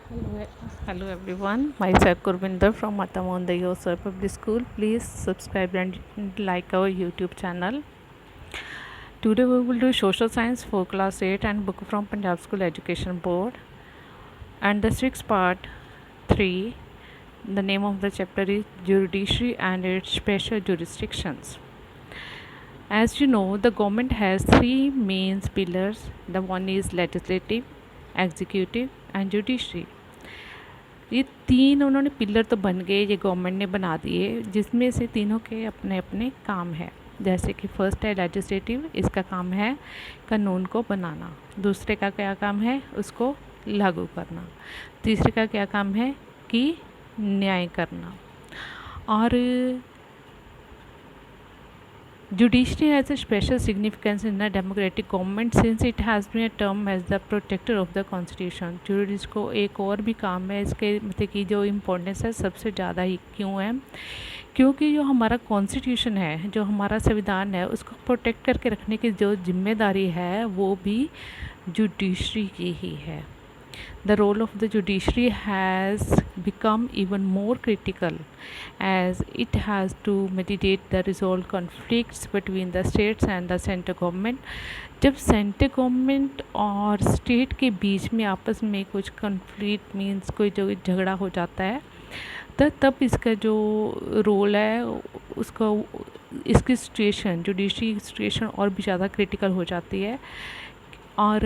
Hello everyone. Myself Gurvinder from Matamonda Yosef Public School. Please subscribe and like our YouTube channel. Today we will do social science for class 8 and book from Punjab School Education Board. And the sixth part 3. The name of the chapter is Judiciary and its special jurisdictions. As you know, the government has three main pillars. The one is legislative, executive and judiciary. ये तीन उन्होंने pillar तो बन गए, ये government ने बना दिए, जिसमें से तीनों के अपने अपने काम है। जैसे कि फर्स्ट है लेजिस्लेटिव, इसका काम है कानून को बनाना। दूसरे का क्या काम है, उसको लागू करना। तीसरे का क्या काम है कि न्याय करना। और judiciary has a special significance in the democratic government since it has been a term as the protector of the constitution. judiciary को एक और भी काम है, इसके मतलब कि जो इम्पोर्टेंस है सबसे ज़्यादा ही क्यों है, क्योंकि जो हमारा कॉन्स्टिट्यूशन है, जो हमारा संविधान है, उसको प्रोटेक्ट करके रखने की जो जिम्मेदारी है वो भी जुडिशरी की ही है। The role of the judiciary has become even more critical as it has to mediate the resolve conflicts between the states and the central government. जब सेंट्रल गवर्नमेंट और स्टेट के बीच में आपस में कुछ कन्फ्लिक्ट मीन्स कोई जो झगड़ा हो जाता है, तब इसका जो रोल है उसका इसकी सिचुएशन जुडिशरी सिचुएशन और भी ज़्यादा क्रिटिकल हो जाती है। और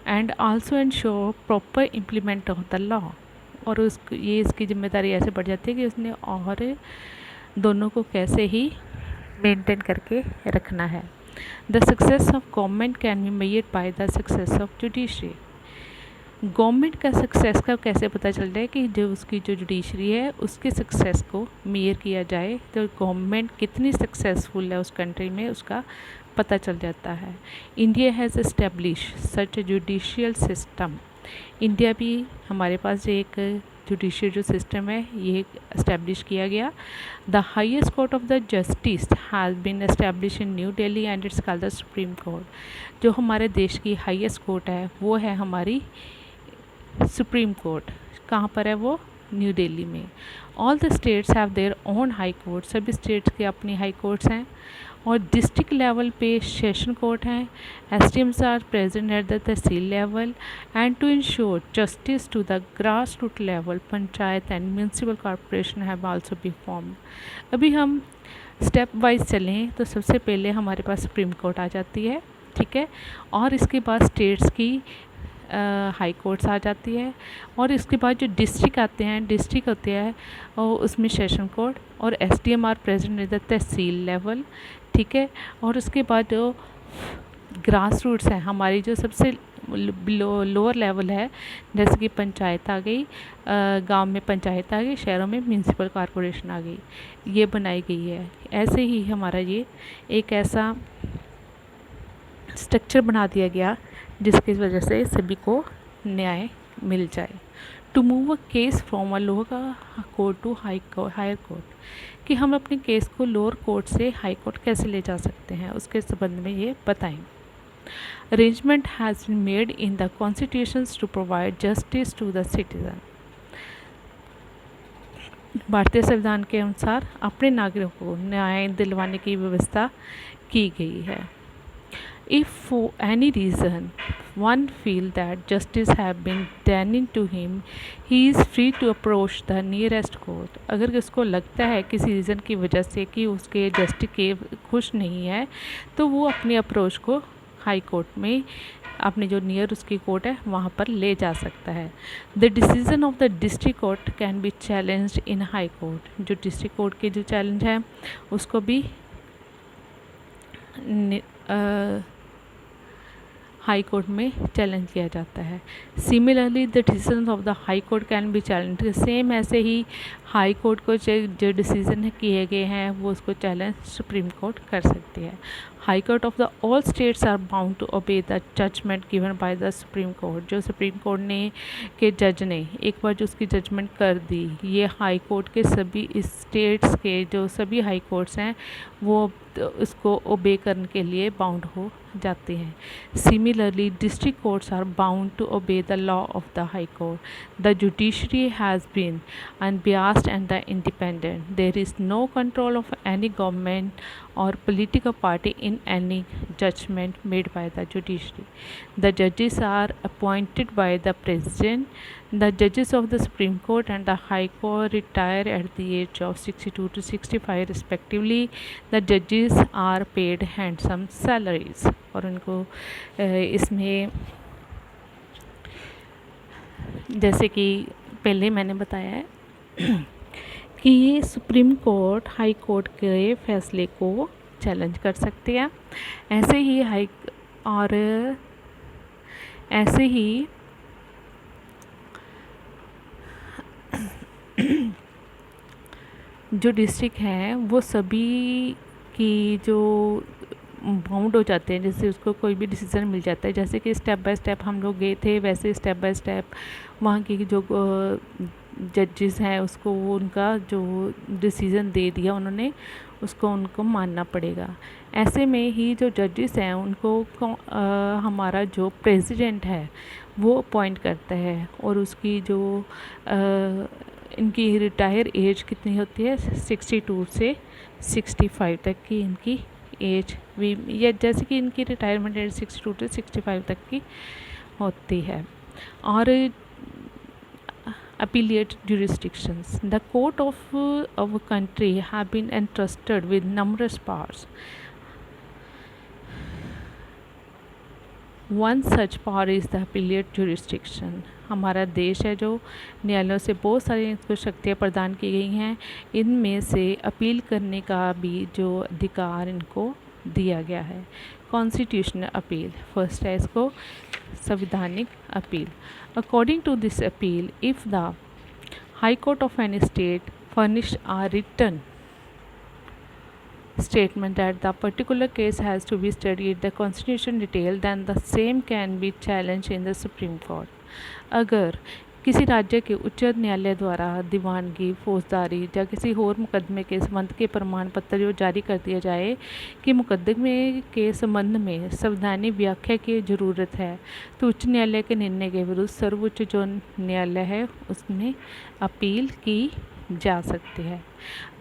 and also ensure proper implement of the law, और ये इसकी जिम्मेदारी ऐसे बढ़ जाती है कि उसने और दोनों को कैसे ही मेंटेन करके रखना है। The success of government can be measured by the success of judiciary. Government का सक्सेस का कैसे पता चल रहा है कि जो उसकी जो जुडिशरी है उसके सक्सेस को मेजर किया जाए, तो गवर्नमेंट कितनी सक्सेसफुल है उस कंट्री में उसका पता चल जाता है। India has establish such judicial system. India भी हमारे पास एक जुडिशियल जो सिस्टम है ये एस्टेब्लिश किया गया। The highest court of the justice has been establish in New Delhi and it's called the Supreme Court. जो हमारे देश की हाईएस्ट कोर्ट है वो है हमारी सुप्रीम कोर्ट। कहाँ पर है वो, न्यू दिल्ली में। All the states have their own high court. सभी स्टेट्स के अपनी हाई कोर्ट्स हैं। और डिस्ट्रिक्ट लेवल पे सेशन कोर्ट हैं। SDMs are present at the tehsil level and to ensure justice to the grass root level panchayat and municipal corporation have also be formed. अभी हम step wise चलें तो सबसे पहले हमारे पास सुप्रीम कोर्ट आ जाती है, ठीक है। और इसके बाद स्टेट्स की हाई कोर्ट्स आ जाती है। और इसके बाद जो डिस्ट्रिक्ट आते हैं, डिस्ट्रिक्ट होते हैं और उसमें सेशन कोर्ट और SDM are present at the tehsil level, ठीक है। और उसके बाद जो ग्रास रूट्स हैं, हमारी जो सबसे लोअर लेवल है, जैसे कि पंचायत आ गई, गांव में पंचायत आ गई, शहरों में म्यूनसिपल कॉरपोरेशन आ गई, ये बनाई गई है। ऐसे ही हमारा ये एक ऐसा स्ट्रक्चर बना दिया गया जिसकी वजह से सभी को न्याय मिल जाए। To move a case from a lower court to higher court, कि हम अपने केस को लोअर कोर्ट से हाई कोर्ट कैसे ले जा सकते हैं, उसके संबंध में ये बताएं। Arrangement has been made in the constitutions to provide justice to the citizen. भारतीय संविधान के अनुसार अपने नागरिकों को न्याय दिलवाने की व्यवस्था की गई है। If for any reason one feel that justice have been denied to him, he is free to approach the nearest court. अगर उसको लगता है किसी रीज़न की वजह से कि उसके जस्टिस के खुश नहीं है, तो वो अपने अप्रोच को हाई कोर्ट में अपने जो नियर उसकी कोर्ट है वहाँ पर ले जा सकता है। The decision of the district court can B challenged in high court. जो डिस्ट्रिक्ट कोर्ट के जो चैलेंज है उसको भी हाई कोर्ट में चैलेंज किया जाता है। Similarly the decision of the high court can B challenge. Same ऐसे ही हाई कोर्ट को जो डिसीजन किए गए हैं वो उसको चैलेंज सुप्रीम कोर्ट कर सकती है। High court of the all states are bound to obey the judgement given by the Supreme Court. जो सुप्रीम कोर्ट ने के जज ने एक बार जो उसकी जजमेंट कर दी, ये हाई कोर्ट के सभी स्टेट्स के जो सभी हाई कोर्ट्स हैं वो उसको ओबे करने के लिए बाउंड हो जाते हैं। Similarly district courts are bound to obey the law of the high court. The judiciary has been unbiased and the independent. There is no control of any government or political party in any judgment made by the judiciary. The judges are appointed by the president. The judges of the Supreme Court and the High Court retire at the age of 62 to 65 respectively. The judges are paid handsome salaries. और उनको इसमें जैसे कि पहले मैंने बताया है कि ये सुप्रीम कोर्ट हाई कोर्ट के फैसले को चैलेंज कर सकते हैं। ऐसे ही जो डिस्ट्रिक्ट हैं वो सभी की जो बाउंड हो जाते हैं, जैसे उसको कोई भी डिसीज़न मिल जाता है। जैसे कि स्टेप बाय स्टेप हम लोग गए थे, वैसे स्टेप बाय स्टेप वहाँ की जो जजेस हैं उसको वो उनका जो डिसीज़न दे दिया उन्होंने उसको उनको मानना पड़ेगा। ऐसे में ही जो जजेस हैं उनको हमारा जो प्रेसिडेंट है वो अपॉइंट करता है और उसकी जो इनकी रिटायर एज कितनी होती है, 62 से 65 तक की इनकी एज भी, या जैसे कि इनकी रिटायरमेंट एज 62 से 65 तक की होती है। और appellate jurisdictions. The court of our country have been entrusted with numerous powers. One such power is the appellate jurisdiction. हमारा देश है जो न्यायालयों से बहुत सारी इसको शक्तियाँ प्रदान की गई हैं, इनमें से अपील करने का भी जो अधिकार इनको दिया गया है। कॉन्स्टिट्यूशनल अपील फर्स्ट है, इसको संवैधानिक अपील। According to this appeal, if the high court of any state furnish a written statement that the particular case has to be studied the constitution detail, then the same can be challenged in the Supreme Court. अगर किसी राज्य के उच्च न्यायालय द्वारा दीवानगी, फौजदारी या किसी और मुकदमे के संबंध के प्रमाण पत्र जो जारी कर दिया जाए कि मुकदमे के संबंध में संवैधानिक व्याख्या की ज़रूरत है, तो उच्च न्यायालय के निर्णय के विरुद्ध सर्वोच्च जो न्यायालय है उसमें अपील की जा सकती है।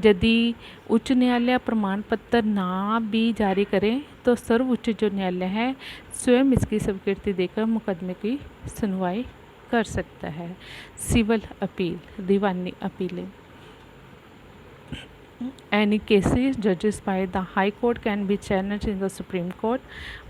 यदि उच्च न्यायालय प्रमाण पत्र ना भी जारी करें तो सर्वोच्च जो न्यायालय है स्वयं इसकी स्वीकृति देकर मुकदमे की सुनवाई कर सकता है। Civil appeal, Deewani अपीलें। Any cases judged by the High Court can be challenged in the Supreme Court,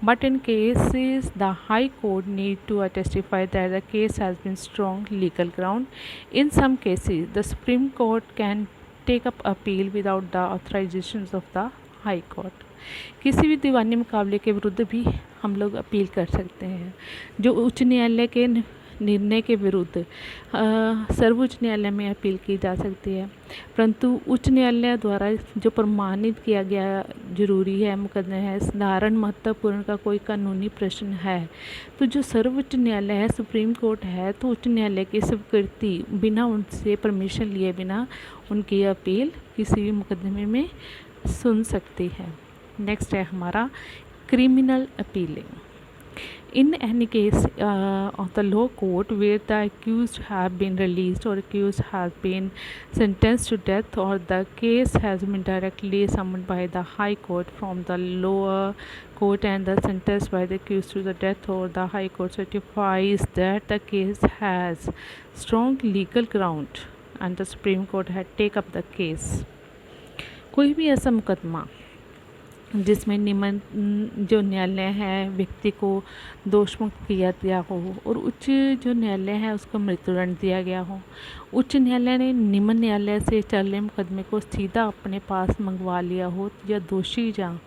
but in cases the High Court need to testify that the case has been strong legal ground. In some cases, the Supreme Court can take up appeal without the authorizations of the High Court. किसी भी दीवानी मुकाबले के विरुद्ध भी हम लोग appeal कर सकते हैं। जो उच्च न्यायालय के निर्णय के विरुद्ध सर्वोच्च न्यायालय में अपील की जा सकती है, परंतु उच्च न्यायालय द्वारा जो प्रमाणित किया गया जरूरी है मुकदमे है, साधारण महत्वपूर्ण का कोई कानूनी प्रश्न है, तो जो सर्वोच्च न्यायालय है सुप्रीम कोर्ट है, तो उच्च न्यायालय की स्वीकृति बिना उनसे परमिशन लिए बिना उनकी अपील किसी भी मुकदमे में सुन सकती है। नेक्स्ट है हमारा criminal appealing. In any case of the law court where the accused have been released or accused has been sentenced to death or the case has been directly summoned by the high court from the lower court and the sentence by the accused to the death, or the high court certifies that the case has strong legal ground and the Supreme Court had take up the case. कोई भी ऐसा मुकदमा जिसमें निम्न जो न्यायालय है व्यक्ति को दोषमुक्त किया गया हो और उच्च जो न्यायालय है उसको मृत्युदंड दिया गया हो, उच्च न्यायालय ने निम्न न्यायालय से चल रहे मुकदमे को सीधा अपने पास मंगवा लिया हो या दोषी या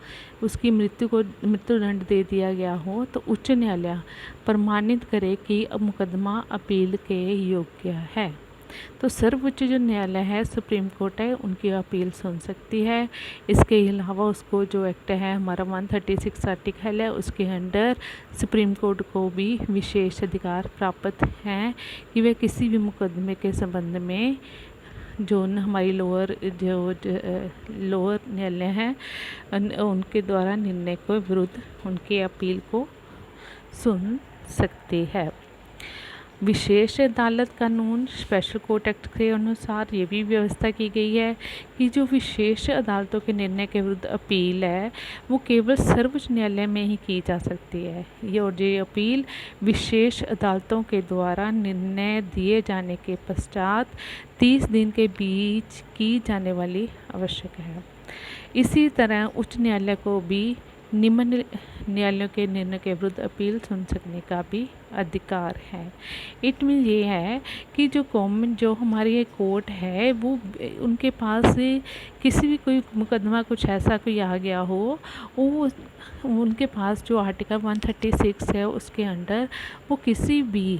उसकी मृत्युदंड दे दिया गया हो, तो उच्च न्यायालय प्रमाणित करे कि अब मुकदमा अपील के योग्य है। तो सर्वोच्च जो न्यायालय है, सुप्रीम कोर्ट है, उनकी अपील सुन सकती है। इसके अलावा उसको जो एक्ट है हमारा 136 आर्टिकल है, उसके अंडर सुप्रीम कोर्ट को भी विशेष अधिकार प्राप्त हैं कि वे किसी भी मुकदमे के संबंध में जो हमारी लोअर न्यायालय हैं उनके द्वारा निर्णय के विरुद्ध उनके अपील को सुन सकती है। विशेष अदालत कानून स्पेशल कोर्ट एक्ट के अनुसार ये भी व्यवस्था की गई है कि जो विशेष अदालतों के निर्णय के विरुद्ध अपील है वो केवल सर्वोच्च न्यायालय में ही की जा सकती है। ये अपील विशेष अदालतों के द्वारा निर्णय दिए जाने के पश्चात 30 दिन के बीच की जाने वाली आवश्यक है। इसी तरह उच्च न्यायालय को भी निम्न न्यायालयों के निर्णय के विरुद्ध अपील सुन सकने का भी अधिकार है। इट मीन ये है कि जो हमारी कोर्ट है वो उनके पास किसी भी कोई मुकदमा कुछ ऐसा कोई आ गया हो, वो उनके पास जो आर्टिकल 136 है उसके अंडर वो किसी भी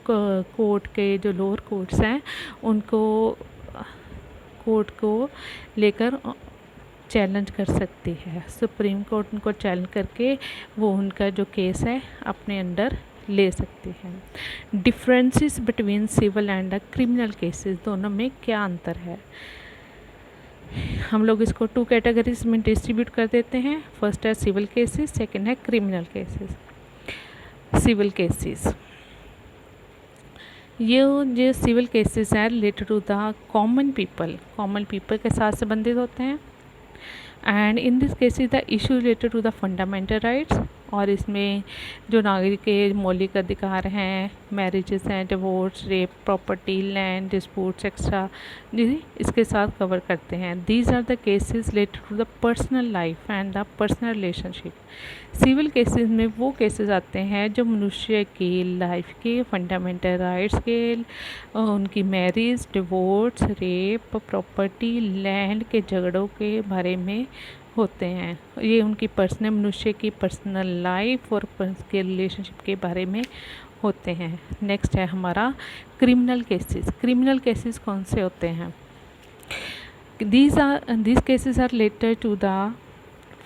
कोर्ट के जो लोअर कोर्ट्स हैं उनको कोर्ट को लेकर चैलेंज कर सकती है। सुप्रीम कोर्ट उनको चैलेंज करके वो उनका जो केस है अपने अंडर ले सकती है। Differences between civil and criminal cases, दोनों में क्या अंतर है? हम लोग इसको 2 कैटेगरीज में डिस्ट्रीब्यूट कर देते हैं। फर्स्ट है सिविल केसेस, सेकंड है क्रिमिनल केसेस। सिविल केसेस, ये सिविल केसेस हैं related to the common people के साथ संबंधित होते हैं। And in this cases the issue related to the fundamental rights, और इसमें जो नागरिक के मौलिक अधिकार हैं, मैरिजेस हैं, divorce, rape, property, land disputes extra, इसके साथ कवर करते हैं। These are the cases related to the personal life and the personal relationship. Civil cases में वो केसेस आते हैं जो मनुष्य की लाइफ के फंडामेंटल राइट्स के, उनकी marriage, divorce, rape, property, land के झगड़ों के बारे में होते हैं। ये उनकी मनुष्य की पर्सनल लाइफ और के रिलेशनशिप के बारे में होते हैं। नेक्स्ट है हमारा क्रिमिनल केसेस कौन से होते हैं? these cases are related to the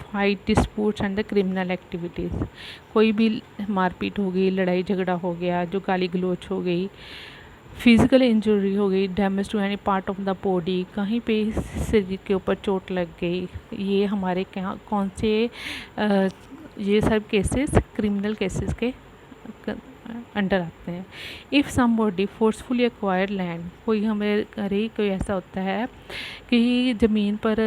fight, disputes and the criminal activities. कोई भी मारपीट हो गई, लड़ाई झगड़ा हो गया, जो गाली गलौच हो गई, फिज़िकल इंजरी हो गई, damage to any part of the body, कहीं पे शरीर के ऊपर चोट लग गई, ये हमारे कौन से ये सब केसेस क्रिमिनल केसेस के अंडर आते हैं। If somebody forcefully acquired land, कोई हमारे कोई ऐसा होता है कि ज़मीन पर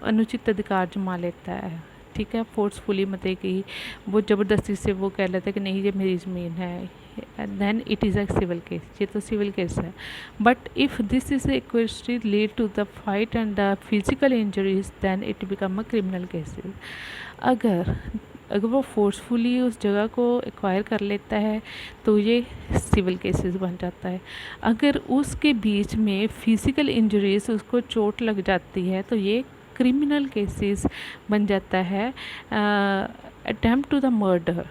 अनुचित अधिकार जमा लेता है, ठीक है, फोर्सफुली, मतलब कि वो ज़बरदस्ती से वो कह लेता है कि नहीं ये मेरी ज़मीन है, then it is a civil case, ये तो सिविल केस है। But if this is occasionally lead to the fight and the physical injuries then it become a criminal cases. अगर वो फोर्सफुली उस जगह को एक्वायर कर लेता है तो ये सिविल केसेस बन जाता है। अगर उसके बीच में फिजिकल इंजरीज, उसको चोट लग जाती है, तो ये क्रिमिनल केसेस बन जाता है। Attempt to the murder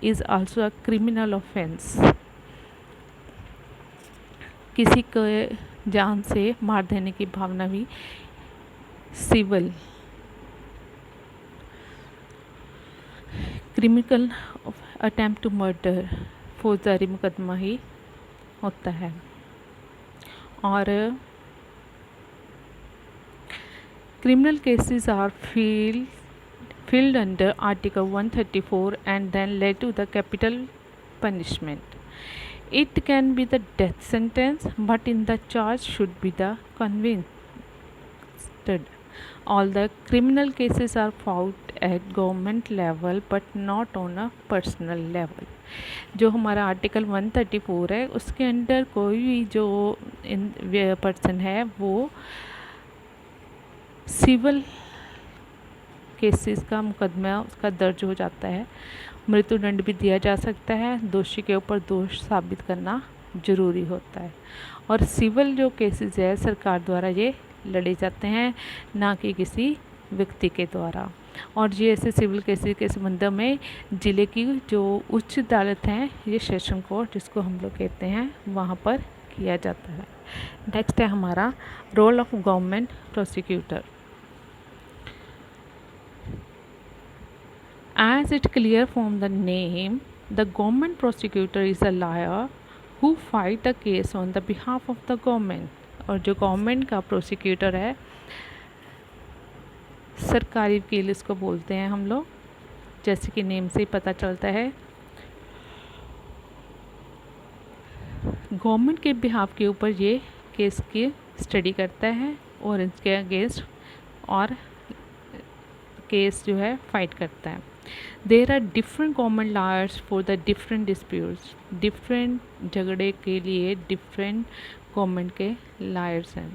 is also a criminal offence. किसी को जान से मार देने की भावना भी civil. Criminal attempt to murder फौजदारी मुकदमा ही होता है। और criminal cases are filled under Article 134 and then led to the capital punishment. It can be the death sentence, but in the charge should be the convicted. All the criminal cases are fought at government level but not on a personal level. जो हमारा article 134 है उसके under कोई भी जो person है वो civil cases का मुकदमा उसका दर्ज हो जाता है, मृत्युदंड भी दिया जा सकता है, दोषी के ऊपर दोष साबित करना जरूरी होता है। और सिविल जो केसेस है सरकार द्वारा ये लड़े जाते हैं, ना कि किसी व्यक्ति के द्वारा। और ये ऐसे सिविल केसेस के संबंध में ज़िले की जो उच्च अदालत है, ये सेशन कोर्ट जिसको हम लोग कहते हैं, वहाँ पर किया जाता है। नेक्स्ट है हमारा role of government prosecutor. As it clear from the name, the government prosecutor is a lawyer who fight the case on the behalf of the government. और जो गवर्नमेंट का प्रोसिक्यूटर है, सरकारी वकील इसको बोलते हैं हम लोग, जैसे कि नेम से ही पता चलता है, गवर्नमेंट के बिहाफ के ऊपर ये केस की स्टडी करता है और इसके अगेंस्ट और केस जो है फाइट करता है। There are different government lawyers for the different disputes. Different झगड़े के लिए डिफरेंट गवर्नमेंट के लॉयर्स हैं।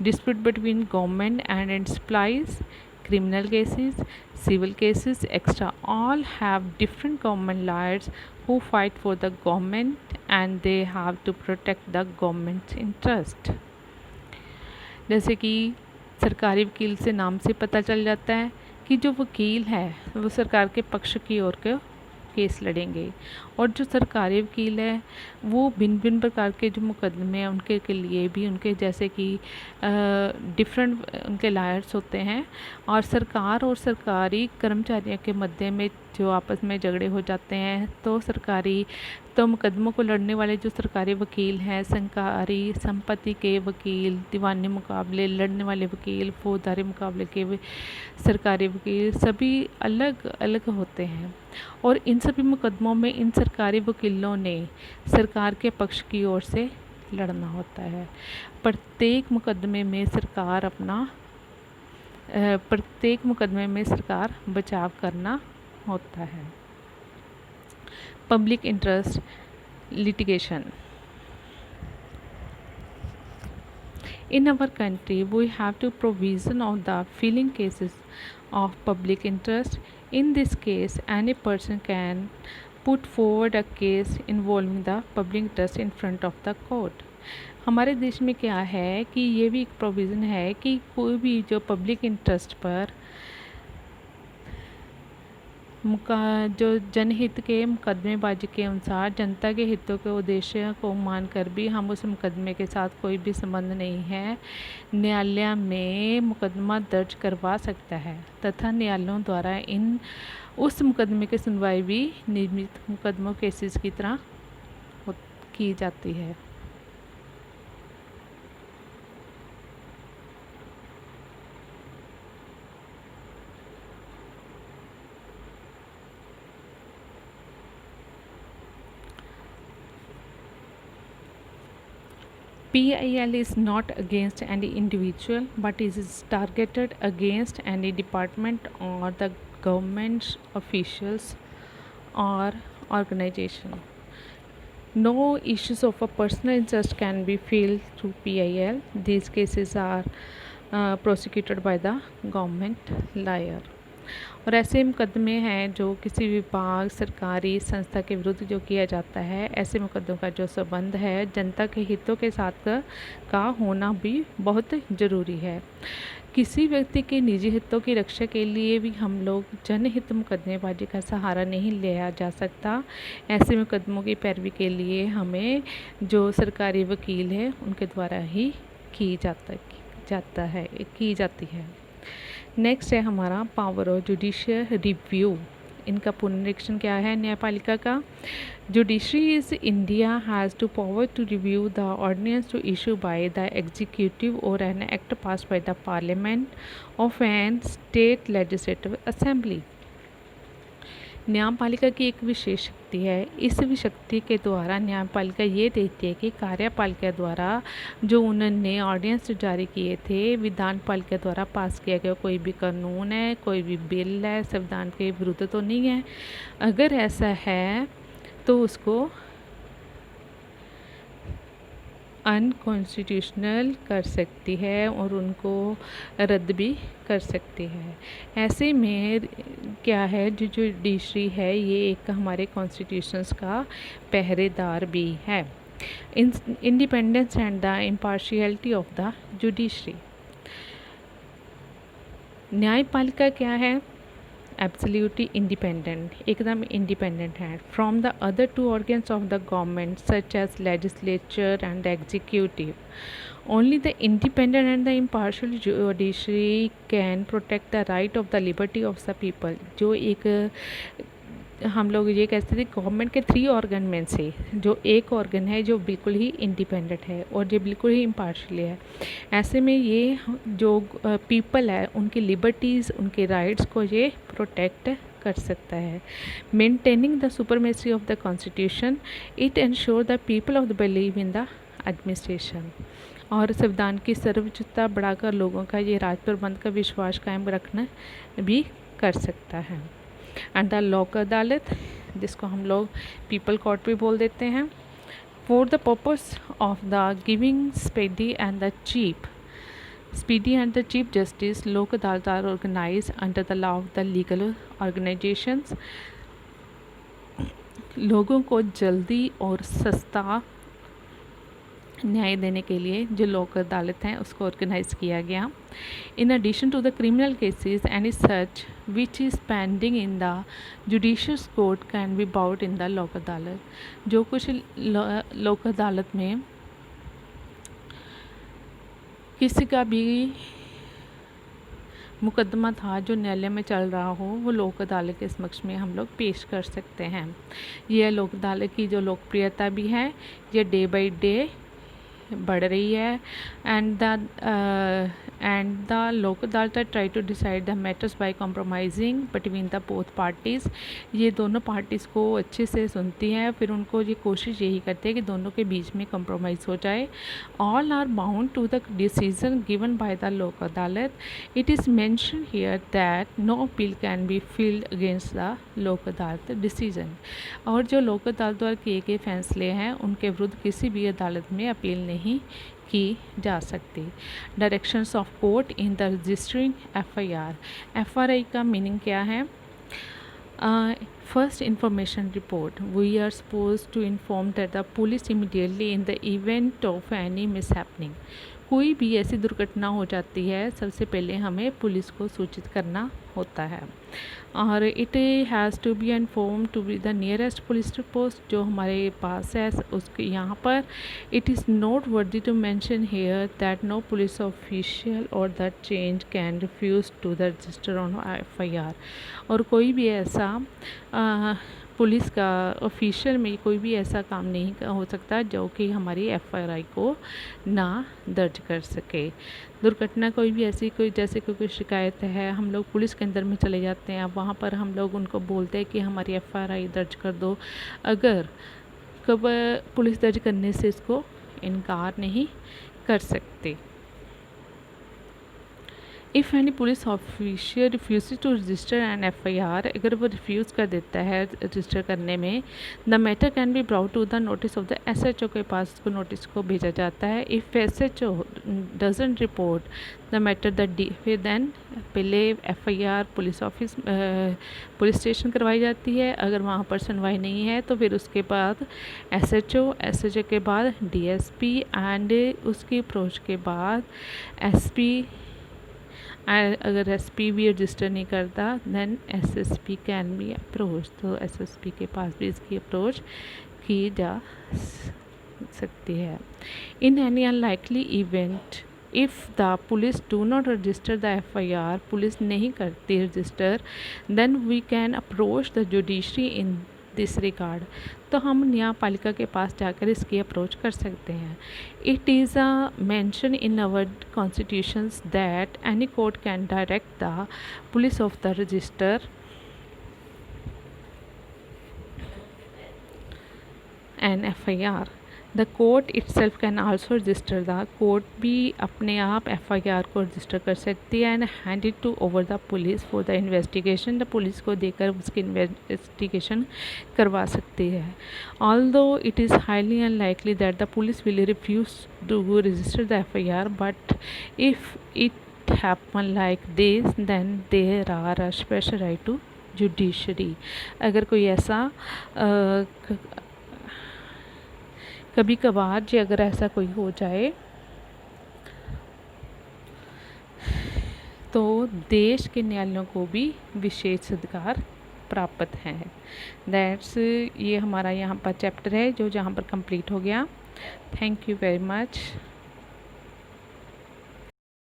Dispute between government and its employees, criminal cases, civil cases, etc. all have different government lawyers who fight for the government and they have to protect the government's interest. जैसे कि सरकारी वकील से नाम से पता चल जाता है कि जो वकील है वो सरकार के पक्ष की ओर के केस लड़ेंगे, और जो सरकारी वकील है वो भिन्न भिन्न प्रकार के जो मुकदमे हैं उनके के लिए भी उनके जैसे कि डिफरेंट उनके लॉयर्स होते हैं। और सरकार और सरकारी कर्मचारियों के मध्य में जो आपस में झगड़े हो जाते हैं तो मुकदमों को लड़ने वाले जो सरकारी वकील हैं, सरकारी संपत्ति के वकील, दीवानी मुकाबले लड़ने वाले वकील, फौजदारी मुकाबले के सरकारी वकील, सभी अलग अलग होते हैं। और इन सभी मुकदमों में इन सरकारी वकीलों ने सरकार के पक्ष की ओर से लड़ना होता है। प्रत्येक मुकदमे में सरकार बचाव करना होता है। Public interest litigation. In our country, we have to provision of the filing cases of public interest. In this case, any person can put forward a case involving the public interest in front of the court. हमारे देश में क्या है कि ये भी एक provision है कि कोई भी जो पब्लिक इंटरेस्ट पर जो जनहित के मुकदमेबाजी के अनुसार जनता के हितों के उद्देश्य को मानकर भी हम उस मुकदमे के साथ कोई भी संबंध नहीं है, न्यायालय में मुकदमा दर्ज करवा सकता है तथा न्यायालयों द्वारा उस मुकदमे की सुनवाई भी नियमित मुकदमों केसेस की तरह की जाती है। PIL is not against any individual but is targeted against any department or the government officials or organization. No issues of a personal interest can be filed through PIL. These cases are prosecuted by the government lawyer. और ऐसे मुकदमे हैं जो किसी विभाग, सरकारी संस्था के विरुद्ध जो किया जाता है, ऐसे मुकदमों का जो संबंध है जनता के हितों के साथ का होना भी बहुत ज़रूरी है। किसी व्यक्ति के निजी हितों की रक्षा के लिए भी हम लोग जनहित मुकदमेबाजी का सहारा नहीं लिया जा सकता। ऐसे मुकदमों की पैरवी के लिए हमें जो सरकारी वकील है उनके द्वारा ही की जाती है। नेक्स्ट है हमारा पावर ऑफ जुडिशियल रिव्यू। इनका पुनरीक्षण क्या है न्यायपालिका का? Judiciary is India has to power to review the ordinance to issue by the executive और an act pass by the parliament of an state legislative assembly. न्यायपालिका की एक विशेष शक्ति है। इस शक्ति के द्वारा न्यायपालिका ये देखती है कि कार्यपालिका द्वारा जो उन्होंने ऑर्डिनेंस जारी किए थे, विधान पालिका द्वारा पास किया गया कोई भी कानून है, कोई भी बिल है, संविधान के विरुद्ध तो नहीं है। अगर ऐसा है तो उसको अनकॉन्स्टिट्यूशनल कर सकती है और उनको रद्द भी कर सकती है। ऐसे में क्या है, जो जुडिशरी है ये एक हमारे कॉन्स्टिट्यूशंस का पहरेदार भी है। Independence and the impartiality of the judiciary. न्यायपालिका क्या है? एब्सोल्युटली इंडिपेंडेंट, एकदम इंडिपेंडेंट हैं from the other two organs of the government such as legislature and executive. Only the independent and the impartial judiciary can protect the right of the liberty of the people. जो एक हम लोग ये कहते थे government के 3 organ में से जो एक ऑर्गन है जो बिल्कुल ही इंडिपेंडेंट है और ये बिल्कुल ही इम्पार्शियल है. ऐसे में ये जो पीपल है उनकी लिबर्टीज़, उनके राइट्स को ये प्रोटेक्ट कर सकता है. Maintaining the supremacy of the constitution, it ensure the people of the believe in the administration. और संविधान की सर्वोच्चता बढ़ाकर लोगों का ये राज प्रबंध का विश्वास कायम रखना भी कर सकता है. एंड द लोक अदालत, जिसको हम लोग पीपल कोर्ट भी बोल देते हैं, for the purpose of the giving speedy and the chief justice, Lok Adalat are organise under the law of the legal organisations. लोगों को जल्दी और सस्ता न्याय देने के लिए जो लोक अदालत हैं उसको ऑर्गेनाइज किया गया. In addition to the criminal cases any such which is pending in the judicial court can be brought in the Lok Adalat. जो कुछ लोक अदालत में किसी का भी मुकदमा था जो न्यायालय में चल रहा हो, वो लोक अदालत के समक्ष में हम लोग पेश कर सकते हैं. यह लोक अदालत की जो लोकप्रियता भी है ये डे बाई डे बढ़ रही है. And the Lok Adalat try to decide the matters by compromising between the both parties. ये दोनों पार्टीज़ को अच्छे से सुनती है, फिर उनको ये कोशिश यही करते हैं कि दोनों के बीच में कॉम्प्रोमाइज़ हो जाए. All are bound to the decision given by the Lok Adalat. It is mention here that no appeal can be filed against the Lok Adalat decision. और जो लोक अदालत द्वारा किए गए फैसले हैं उनके विरुद्ध किसी भी अदालत में अपील नहीं की जा सकती. Directions of court in the registering FIR. FRI का मीनिंग क्या है? First information report. We are suppose to inform that the police immediately in the event of any mishappening. कोई भी ऐसी दुर्घटना हो जाती है, सबसे पहले हमें पुलिस को सूचित करना होता है. और it has to be inform to be the nearest police post जो हमारे पास है उसके यहाँ पर. It is not worthy to mention here that no police official और the change can refuse to the register on FIR. और कोई भी ऐसा पुलिस का ऑफिशियल में कोई भी ऐसा काम नहीं हो सकता जो कि हमारी FRI को ना दर्ज कर सके. दुर्घटना कोई भी ऐसी कोई जैसे कोई शिकायत है, हम लोग पुलिस के अंदर में चले जाते हैं, वहाँ पर हम लोग उनको बोलते हैं कि हमारी FRI दर्ज कर दो. अगर कब पुलिस दर्ज करने से इसको इनकार नहीं कर सकते. If any police official refuse to register an FIR, अगर वो रिफ्यूज़ कर देता है रजिस्टर करने में, the matter can be brought to the notice of the SHO के पास उसको नोटिस को भेजा जाता है. If SHO doesn't report the matter फिर देन पहले FIR पुलिस स्टेशन करवाई जाती है. अगर वहाँ पर सुनवाई नहीं है तो फिर उसके बाद SHO के बाद DSP एंड उसकी अप्रोच के बाद SP. अगर SP भी रजिस्टर नहीं करता then SSP can be approach. तो SSP के पास भी इसकी अप्रोच की जा सकती है. In any unlikely event if the police do not register the FIR, police नहीं करती register, then we can approach the judiciary in this regard. तो हम न्यायपालिका के पास जाकर इसकी अप्रोच कर सकते हैं. It is a mention in our constitutions that any court can direct the police of the register an FIR. The court itself can also register. The court भी अपने आप FIR को रजिस्टर कर सकती है and hand it to over the police for the investigation. The police को देकर उसकी इन्वेस्टिगेशन करवा सकती है. Although it is highly unlikely that the police will refuse to register the FIR, but if it happen like this then there are a special right to judiciary. अगर कोई ऐसा कभी कभार जी अगर ऐसा कोई हो जाए तो देश के न्यायालयों को भी विशेष अधिकार प्राप्त हैं। दैट्स ये हमारा यहाँ पर चैप्टर है जो जहाँ पर कंप्लीट हो गया। Thank you very much.